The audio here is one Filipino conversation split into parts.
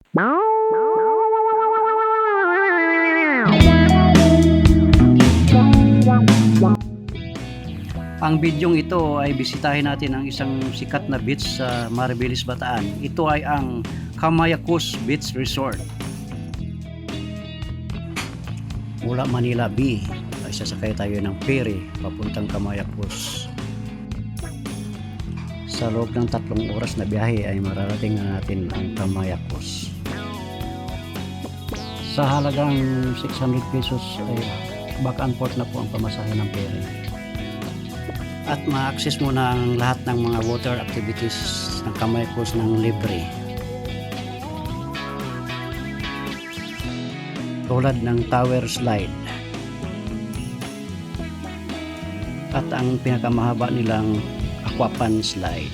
Ang bidyong ito ay bisitahin natin ang isang sikat na beach sa Maribeles, Bataan. Ito ay ang Camayacos Beach Resort. Mula Manila B ay sasakay tayo ng ferry papuntang Camayacos. Sa loob ng 3 oras na biyahe ay mararating na natin ang Camayacos. Sa halagang 600 pesos ay back and forth na po ang pamasahe ng ferry. At ma-access mo na ang lahat ng mga water activities ng Camayacos ng libre. Tulad ng tower slide. At ang pinakamahaba nilang aquapan slide.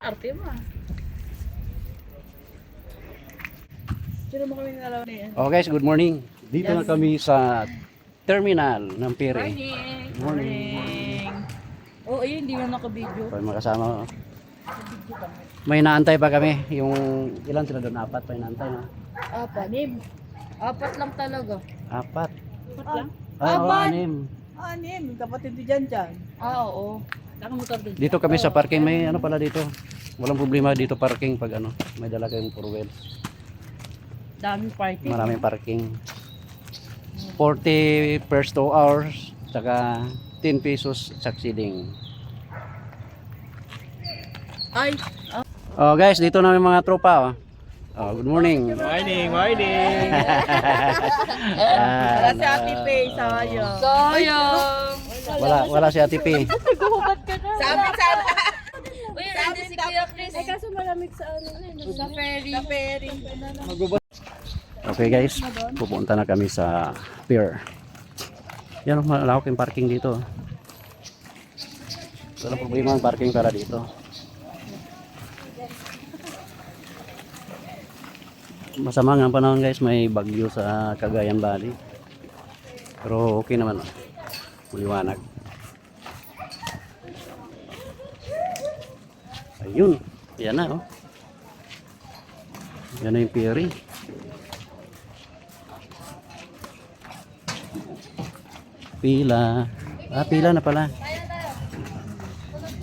Arte mo ah. Sino mo kami nalaman na yan? Oh guys, good morning. Dito na kami sa terminal ng ferry. Morning! Oh, ayun, hindi mo nakabidyo. Pag makasama. May naantay pa kami. Yung ilan sila doon? 4 pa inaantay, no? Apat lang talaga. 4. Apat lang? Ay, oo, Apat! 6. Kapatid ni Jan Jan. Oo. Nakamotor din. Dito kami sa parking. May ano pala dito. Walang problema dito parking pag ano. May dala kayong 4 wheels. Daming parking. Maraming parking. 40 first 2 hours. Saka 10 pesos succeeding. Ay! Oh guys, dito na yung mga tropa. Oh, good morning. Morning! Wala si Ate Pay, sayang. Wala si Ate P. Naghuhubad ka na. Sabi. Uy, nandun si Kuya Chris. Ay, kaso malamig sa ano. Sa ferry. Sa ferry. Okay guys, pupunta na kami sa pier. Yan, malawak yung parking dito. Walang problema ang parking para dito. Masama nga ang panahon guys, may bagyo sa Cagayan Valley. Pero okay naman. Maliwanag. Ayun, yan na oh. Yan na yung ferry. Pila. Pila na pala.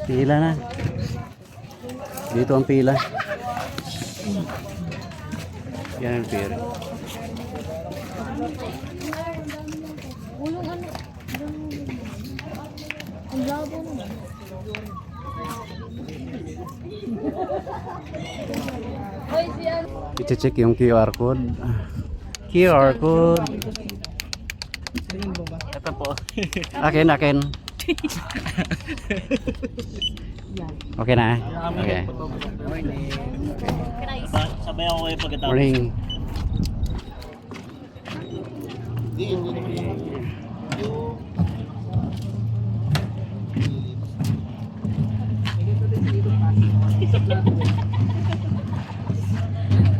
Pila na. Dito ang pila. Yan ang ferry. I-check yung QR code. QR code. Ito po. Akin. Okay na. Okay. Sabay ako kayo pagkatapos. Morning.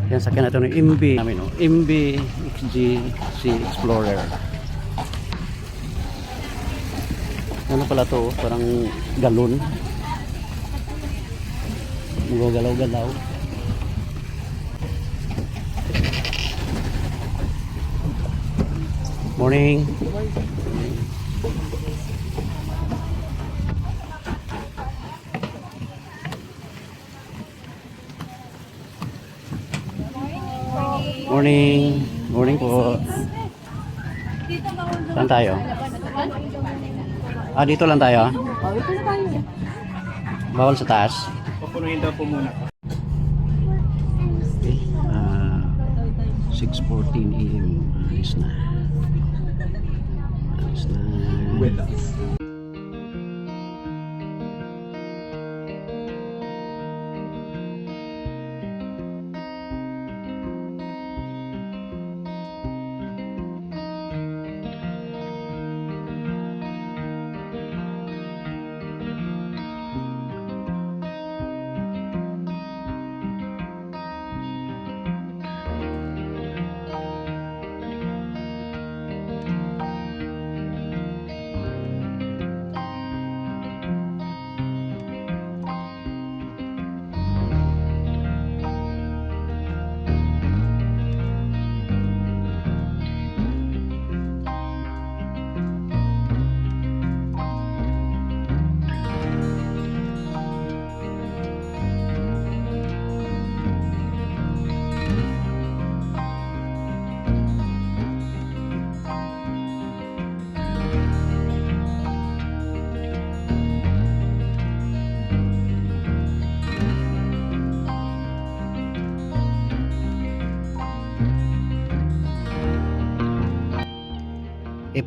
Yan, sakyan natin ng MB namin, no? MB XGC Explorer. Ano pala to? Parang galon. Magagalaw-galaw. Morning. Morning. Morning po. Saan tayo? Dito lang tayo. Bawal sa taas. Pupunuhin daw po muna. Okay. 6:14 AM. Alis na. With us.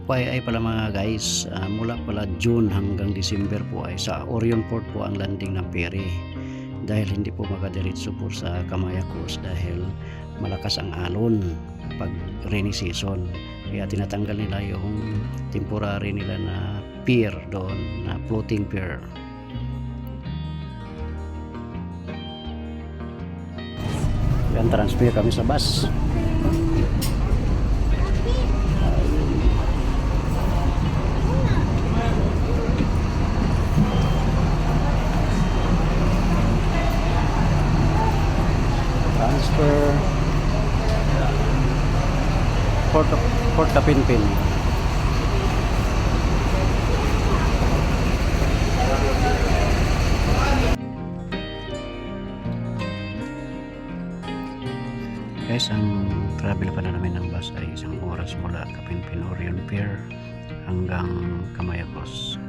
FYI pala mga guys, mula pala June hanggang December po ay sa Orion Port po ang landing ng ferry. Dahil hindi po makadiretso po sa Kamaya Coast dahil malakas ang alon pag rainy season. Kaya tinatanggal nila yung temporary nila na pier doon, na floating pier. Yan, transfer kami sa bus. Transfer Port Kapinpin. Guys, ang travel pa na namin ng bus ay 1 oras mula Kapinpin Orion Pier hanggang Camayacos.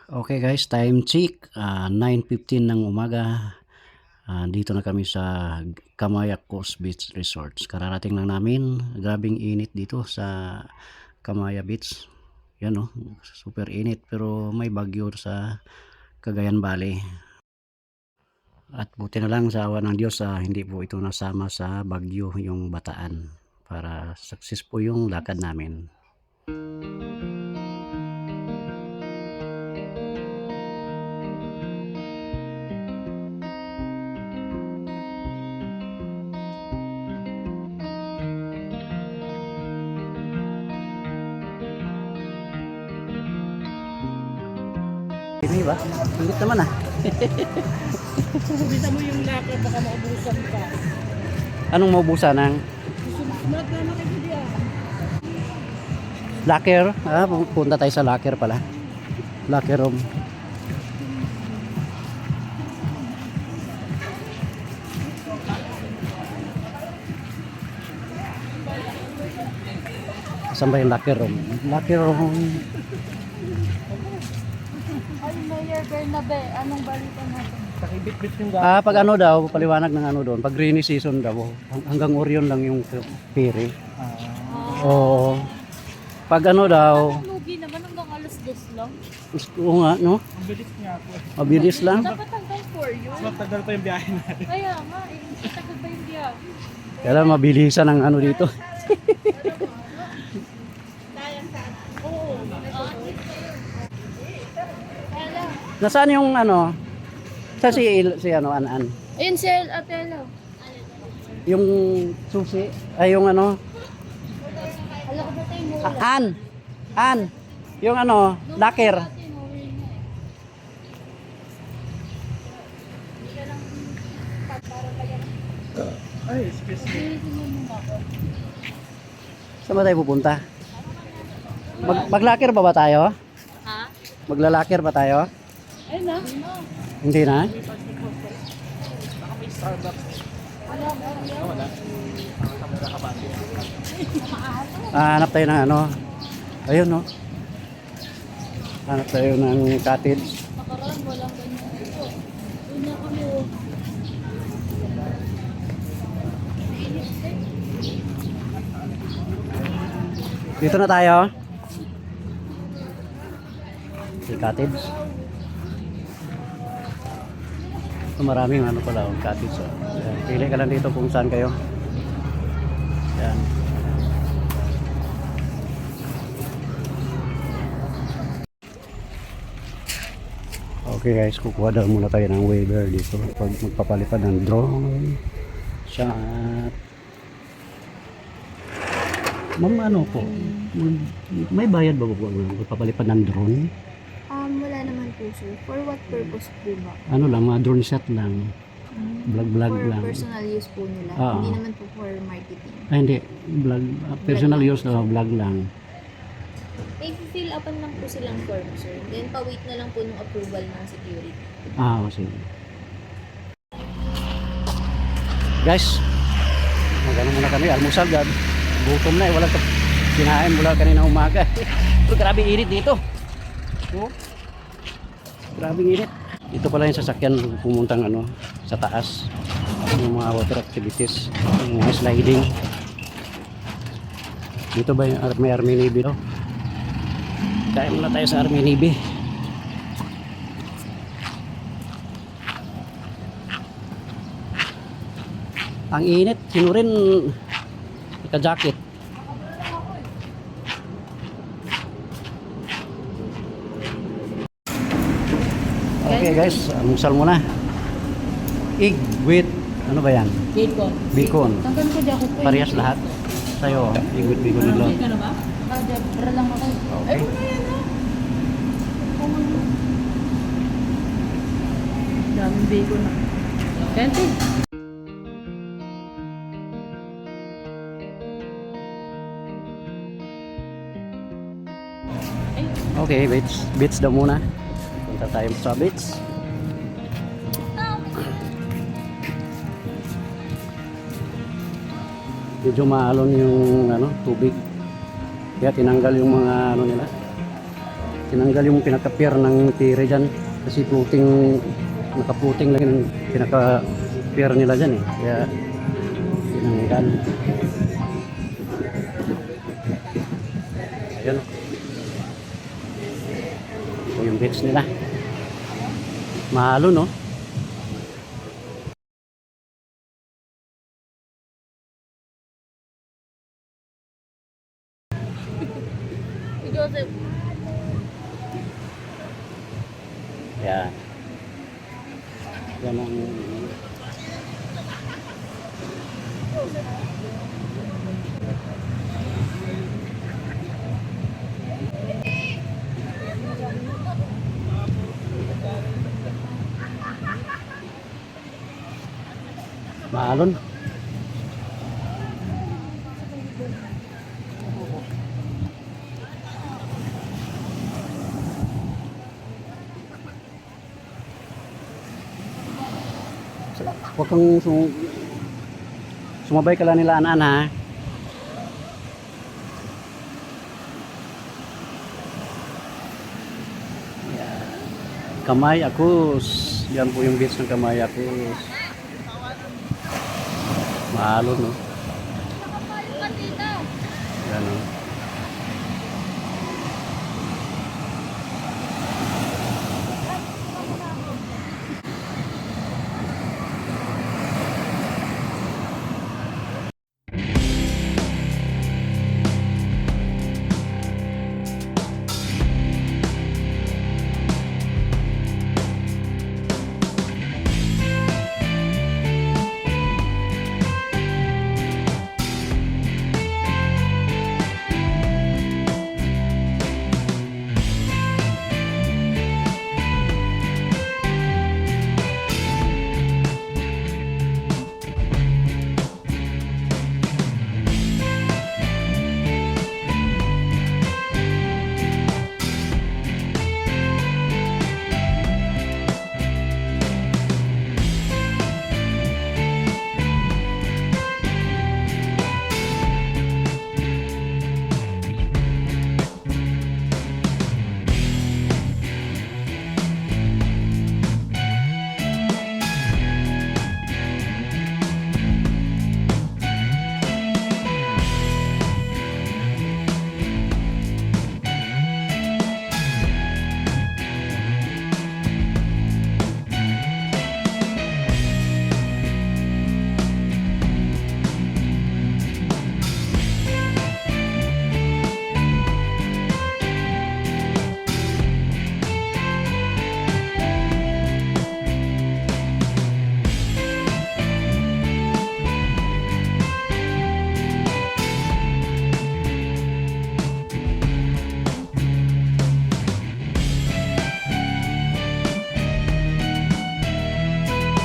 Okay guys, time check, 9:15 ng umaga. Dito na kami sa Camayacos Beach Resorts. Kararating lang namin. Grabing init dito sa Camaya Beach. Yan oh, super init pero may bagyo sa Cagayan Valley. At buti na lang sa awa ng Diyos, hindi po ito nasama sa bagyo yung Bataan, para success po yung lakad namin. Hindi ba? Init naman Bisa mo yung lakad, baka maubusan ka. Anong maubusan ng? Sumat na nakikita. Locker? Punta tayo sa locker pala. Locker room. Saan ba yung locker room? Locker room. Ay, Mayor Bernabe, anong balita natin? Pakibit-bit yung Pag ano daw, paliwanag ng ano doon, pag rainy season daw, hanggang Orion lang yung ferry. Oo. Pag ano daw, Lugi naman hanggang alas 2 lang. oo nga, no? Ang bilis nga po. Mabilis lang. Dapat hanggang 4 yun. Mas tagal pa yung biyahe natin. Kaya nga, tagal pa yung biyahe. Kaya lang mabilisan ang ano dito. Oo. Nasaan yung ano? Sa si ano, An-An? Ayun si Atelo. Yung susi, ay yung ano? Alam ko ba tayo mula? An, yung ano, locker. Ay, excuse me. Saan ba tayo pupunta? Mag-locker ba tayo? Ha? Magla-locker ba tayo? Ayun na. Hindi na? Hanap tayo ng ano? Ayun no. Hanap tayo ng cottage. Nakaraan, walang ganyan. Doon na kami. Dito na tayo. Si cottage. So, maraming ano pala, cottage. Yan. Pili ka lang dito kung saan kayo. Yan. Okay guys, kukuha daw muna tayo ng waiver dito pag magpapalipad ng drone. Shot. Ma'am, ano po? May bayad ba po magpapalipad ng drone? Wala naman po sir. For what purpose po ba? Ano lang, mga drone shot lang. Vlog For lang. personal use po nila. Oo. Hindi naman po for marketing. Ay hindi, vlog, personal use na vlog lang. I-fill upan lang po silang form sir. Then pa-wait na lang po ng approval ng security. Sige. Guys, magano muna kami, almusal gab. Gutom na eh, wala ka kinain mula kanina umaga. Pero grabe init dito. Oh. Grabe init. Dito pala yung sasakyan pumuntang ano, sa taas. Yung mga water activities, yung mga sliding. Dito ba yung may Army Navy? No? Kaya muna tayo sa Army Navy. Ang init, sino rin naka-jacket. Okay guys, almusal muna. Egg with, ano ba yan? Bacon. Bacon. Tanggal ko di ako po. Parehas lahat. Sa'yo, egg with bacon nilo. Ka na ba? Bra lang ako. Okay. Daming bacon na. Kente. Okay, beach daw muna. Punta tayo sa beach. Medyo maalon yung ano, tubig. Kaya tinanggal yung mga ano nila. Tinanggal yung pinaka-pier ng tire dyan. Kasi floating, naka-floating lang yung pinaka-pier nila dyan eh. Kaya tinanggal. Ayan. Ito yung beach nila. Mahalo no? Joseph. Yan. Yan ang maalon. Huwag kang sumabay ka lang nila anan ha. Yan. Kamay Akus. Yan po yung beach ng Kamay Akus. Maalon no. Yan no.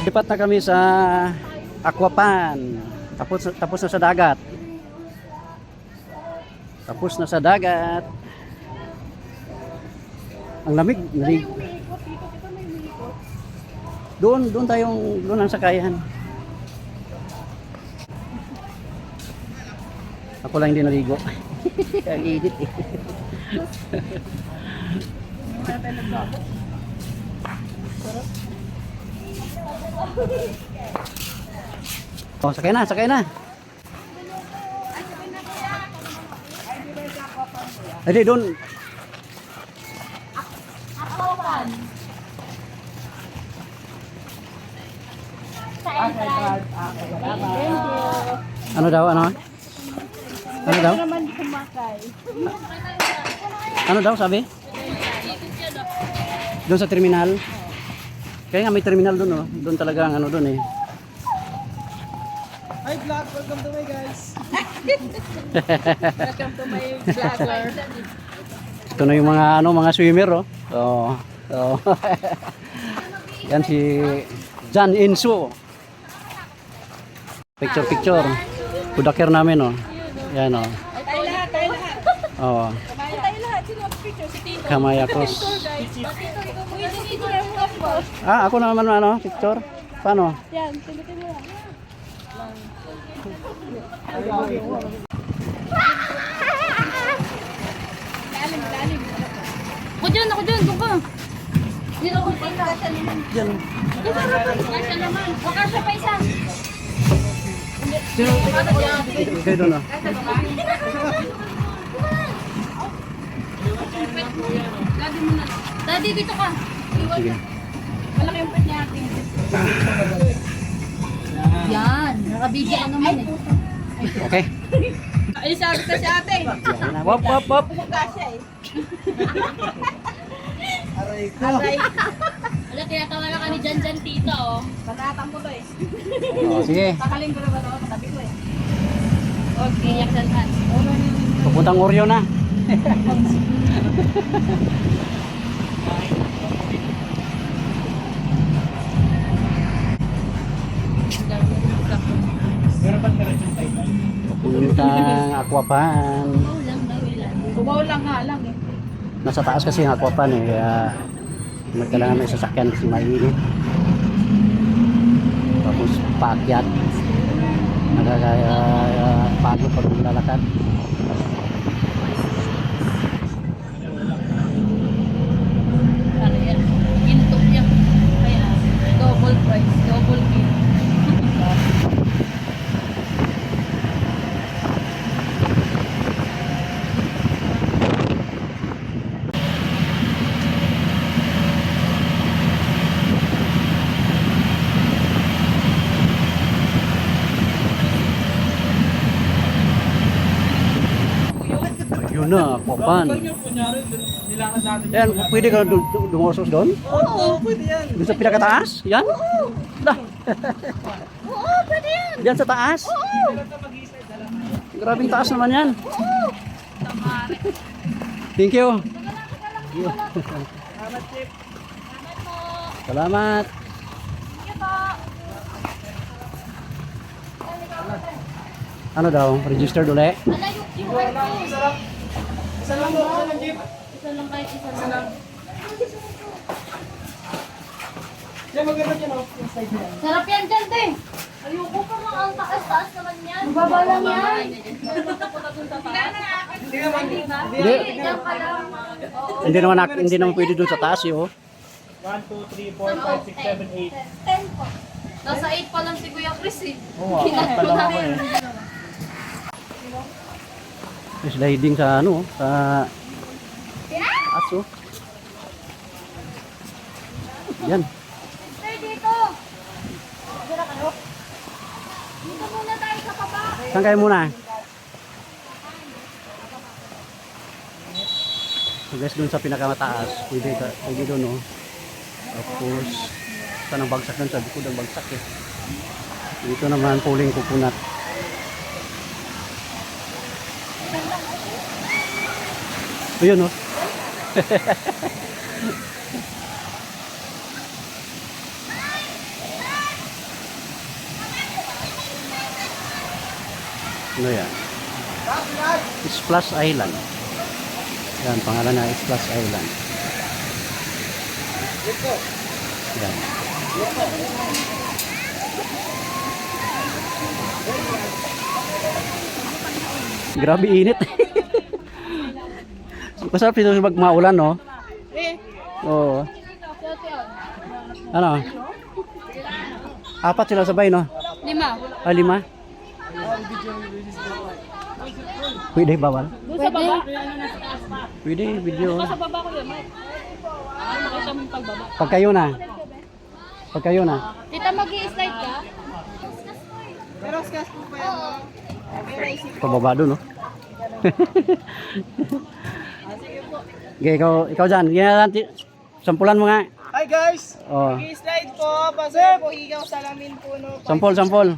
Lipat na kami sa Aquapan. Tapos na sa dagat. Tapos na sa dagat. Ang lamig. Doon ang sakayan. Ako lang hindi naligo. Ang init eh. Oh, sakay na, sakay na. Hindi, doon. Ano daw, ano? Ano daw? naman kumakay. Ano daw sabi? Doon sa terminal. Kaya nga may terminal doon, oh. Doon talaga ang ano doon eh. Hi vlog, welcome to my guys. Welcome to my vlogger. Ito na yung mga ano, mga swimmer, oh. Oh. Oh. Yan si Jan Insu. Picture. Budakir namin, oh. Yan, oh. Tayo lahat, tayo lahat. Oh. Tayo lahat. Sino ang picture? Si Tito. Kamayakos. Tito, ikaw mo yung picture ang couple. Ah, ako naman ano, picture. Paano? Yan, pilitin mo lang. Lalim. Ako dyan, doon ka. Dito ko pa sa naman. Diyan. Kasya naman. O kasya pa isa. Kayo doon, oh. Daddy, dito ka. Sige. Malaki yung pet niya ating. Yan, nakabigyan ka naman eh. Okay. Ay, sabi ka si ate. Yan na. Wop. Pumunta siya eh. Aray. Wala, tinatawagan ka ni Jan Tito, oh. Patatan mo to eh. Oh, sige. Kakaling ko na ba ito? Katabi ko eh. Okay, yak Jan. Pupuntang Oreo na. Meron pa meron yung Titan. Pupuntang Aquapan. Kumaw lang nga lang eh. Nasa taas kasi ang Aquapan eh. Kaya kailangan may sasakyan kasi mainit. Tapos paakyat. Pagod pag lalakad. Ano yan? Ginto yan. Kaya, double price, double meal. Ayun na, Aquapan. Kunyari, nilakad natin. Yan, pwede ka dumorsos doon? Oo, pwede yan. Doon sa pinakataas? Yan? Dah. Oo, pwede yan. Yan sa taas? Grabing taas naman yan. Thank you. Salamat, Chip. Salamat. Ano daw? Registered uli? Malayo, yung card ko. Isa lang po, isa lang, Chip. Isa lang kahit isa lang. Yan, maganda yan, oh. Yung side niya. Sarap yan dyan, te. Ayoko pa mga ang taas-taas naman yan. Baba lang yan. Hindi naman, Hindi. Diyan ka lang. Hindi naman pwede doon sa taas eh, oh. 1, 2, 3, 4, 5, 6, 7, 8. 10 po. Nasa 8 pa lang si Kuya Chris eh. Oo, pa lang ako eh. May sliding sa ano, sa aso. Yan. Sir, dito. Dira kayo. Dito muna tayo sa baba. Saan kayo muna? So guys, dun sa pinakamataas, pwede doon, oh. Tapos, saan ang bagsak doon? Sa likod ang bagsak eh. Dito naman, puling kukunat. Ayun, oh. Ano yan? Splash Island. Yan, pangalan na Splash Island. Yan. Grabe init. Masarap dito sa maulan, no? Oo. Ano? Apat sila sabay, no? 5. Ah, 5? Pwede, bawal? Doon sa baba. Pwede, video. Sa baba ko yun, Mike. Makita mo yung pagbaba. Pag kayo na. Pag kayo na. Tita, mag-i-slide ka? Pababa doon, no? Okay, ikaw dyan. Sampulan mo nga. Hi guys! Oh. I-slide po, base po, higaw salamin po no. Sampol.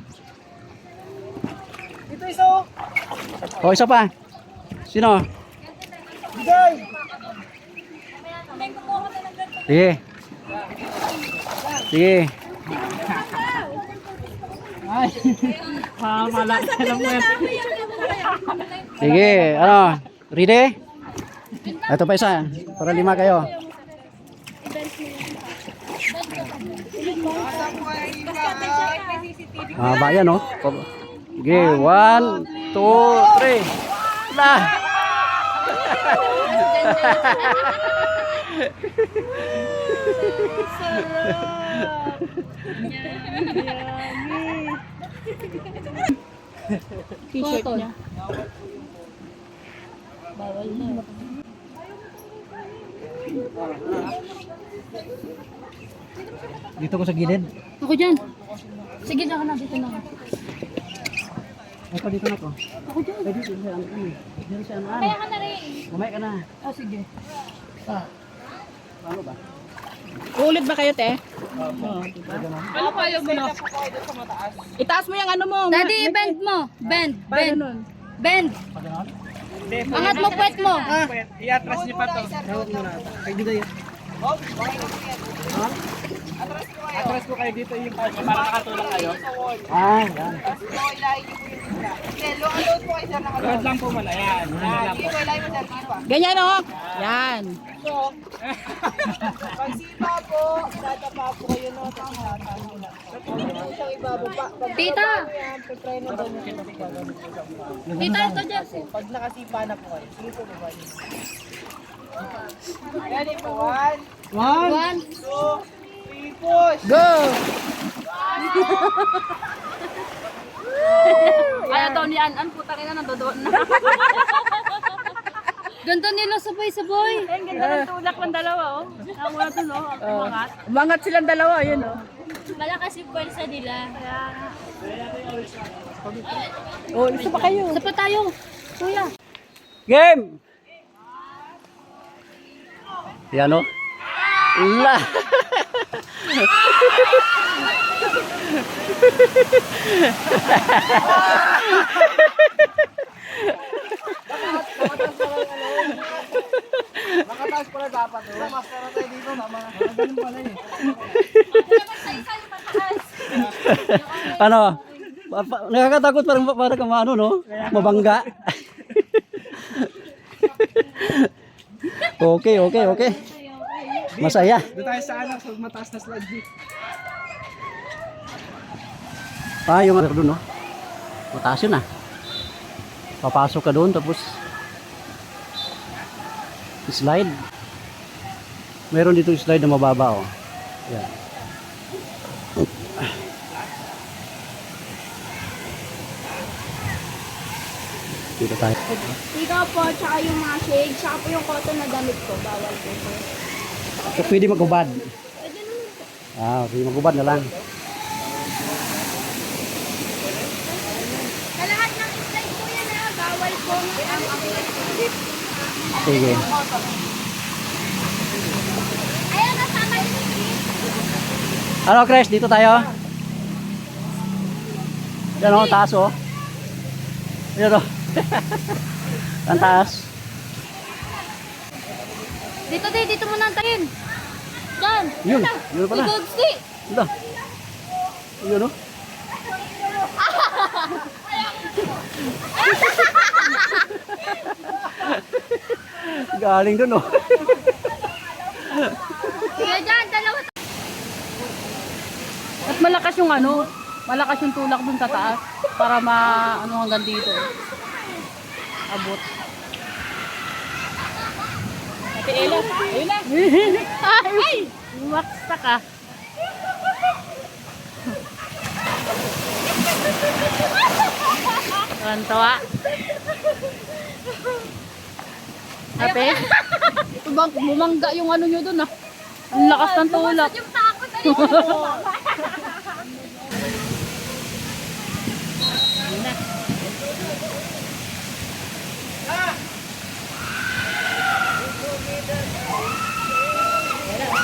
Ito iso! O, isa pa. Sino? Bigay! Sige. Sige. Sige, ano? Ready? Ito pa isa. Para 5 kayo. Ah, bayan, no? Sige, 1, 2, 3. Nah. T-shirt niya. Bawal na. Dito ko sa gilid. Ako dyan. Sige na ka na, dito na. Ako dito na ko. Ako dyan. Ay, dito sa ano. Dito sa ano. Kaya ka na rin. Mamaya ka na. Oh, sige. Ano ba? Ulit ba kayo, te? Ano kayo mo na? Itaas mo yung ano mo. Daddy, bend mo. Bend. Bend. Bend. Angat mo puwet mo. I-atras niyo pa to. Ay, dito yun. Atras po kayo dito yung para nakatulong kayo. Ah, yan. Load lang po muna, yan. Ganyan, o. Yan. Pagsipa po, dadapa po kayo no. Siyang ibababa. Tita. Try na doon. Tita, ito dyan. Pag nakasipa na po kayo, sige po ba? Ready po, 1, 1. 2, 3, push! Go! Kaya daw ni An, puta ka na, nandoon na. Ganda nila sabay-sabay. Ang ganda ng tulak ng dalawa, oh. Ang una to, no? Ang umangat. Umangat silang dalawa, yun, oh. Malakas yung pwersa nila. Oh, isa pa kayo. Isa pa tayo. Kuya. Game! Yan, o. La! Makataas pala dapat. Mas para tayo dito, ganun pala eh. Ano? Nakakatakot parang kung ano, no? Mabangga. Okay. Masaya. Doon tayo sa anak, sa mataas na slide. Ah, yung ano doon, no? Mataas yun, ah. Papasok ka doon, tapos slide. Meron dito slide na mababa, oh. Yan. Dito tayo. Ikaw po, tsaka yung mga shade, tsaka po yung cotton na damit ko. Bawal po. So, pwede magubad. Pwede naman. Ah, pwede magubad na lang. Sa lahat ng slide po yan ha, bawal po ang Sige. Ayan, nasama yung Chris. Ano, Chris? Dito tayo. Yan, oh, taas, oh. Yan, oh. Ang taas. Dito mo nantayin. Diyan. Yun, yun pala. Si Godsi. Ito. Yun, oh. Galing dun, oh. Sige dyan, dalawa. At malakas yung ano, malakas yung tulak dun sa taas para ano hanggang dito. Abot. Ate Ella, ayun na. Ay! Waksa ka. Tawa. Ate? Ito bang bumangga yung ano nyo dun ah. Ang lakas ng tulak. Yung takot ayun.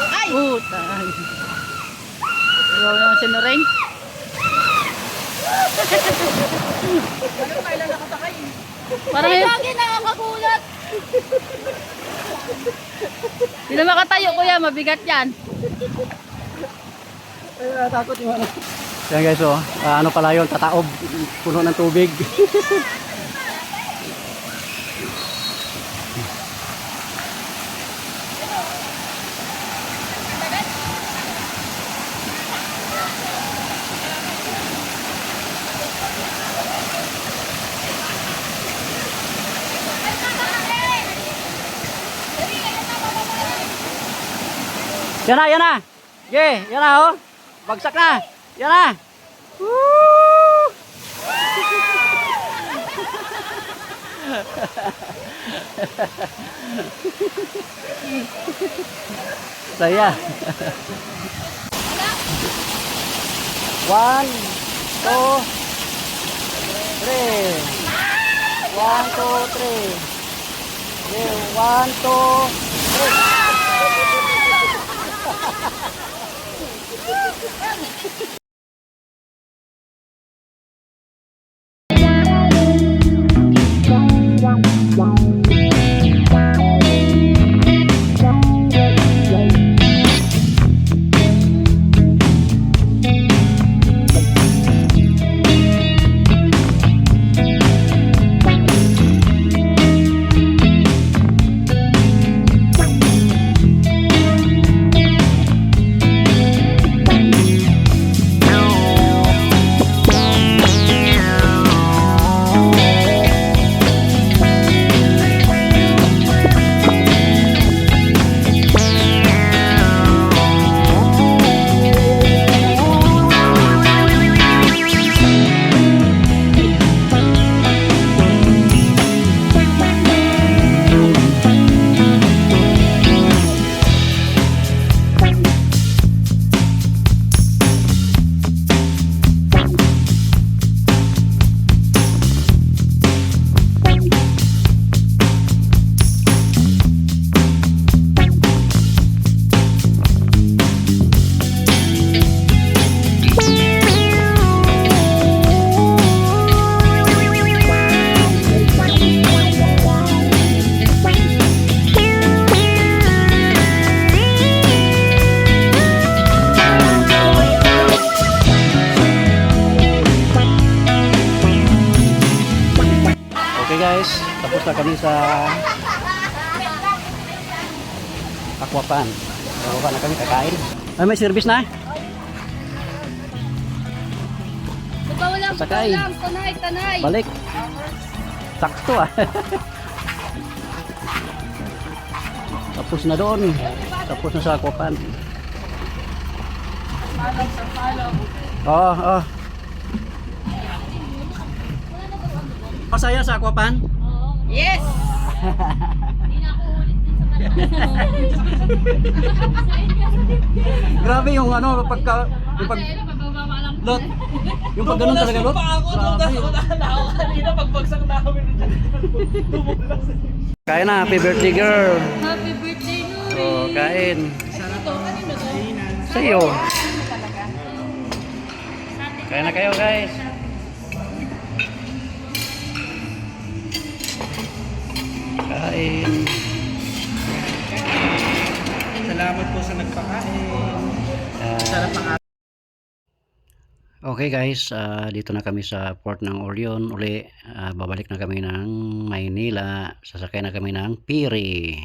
Ay! Utay. Ayaw naman sinureng. Parang yun. Lagi nakakagulat. Hindi na makatayo kuya, mabigat yan. Ay, takot yung ano. Yan guys, oh. Ano pala yun, tataob. Puno ng tubig. Yan na, yan na. Okay, yan na, oh. Bagsak na. Yan na. Woo! Saya. 1, 2, 3. 1, 2, 3. 1, 2, 3. Okay guys, tapos na kami sa Aquapan. Aquapan na kami kakain. Ay, may service na. Babawalan, Sakay. babawalan. Tanay, tanay. Balik. Sakto ah. Tapos na doon. Tapos na sa Aquapan. Oo, oo. Masaya sa Aquapan? Yes! Grabe yung ano, pagka... Yung pag... Lot. Yung pag ganun talaga, Lot. Grabe. Kanina pagbagsak namin. Kain na, happy birthday girl. Happy birthday, Nuri. Oh, kain. Sa'yo. Kain na kayo guys. Kain. Salamat po sa nagpakain. Sarap ang Okay guys, dito na kami sa port ng Orion uli. Babalik na kami ng Maynila. Sasakay na kami ng Piri.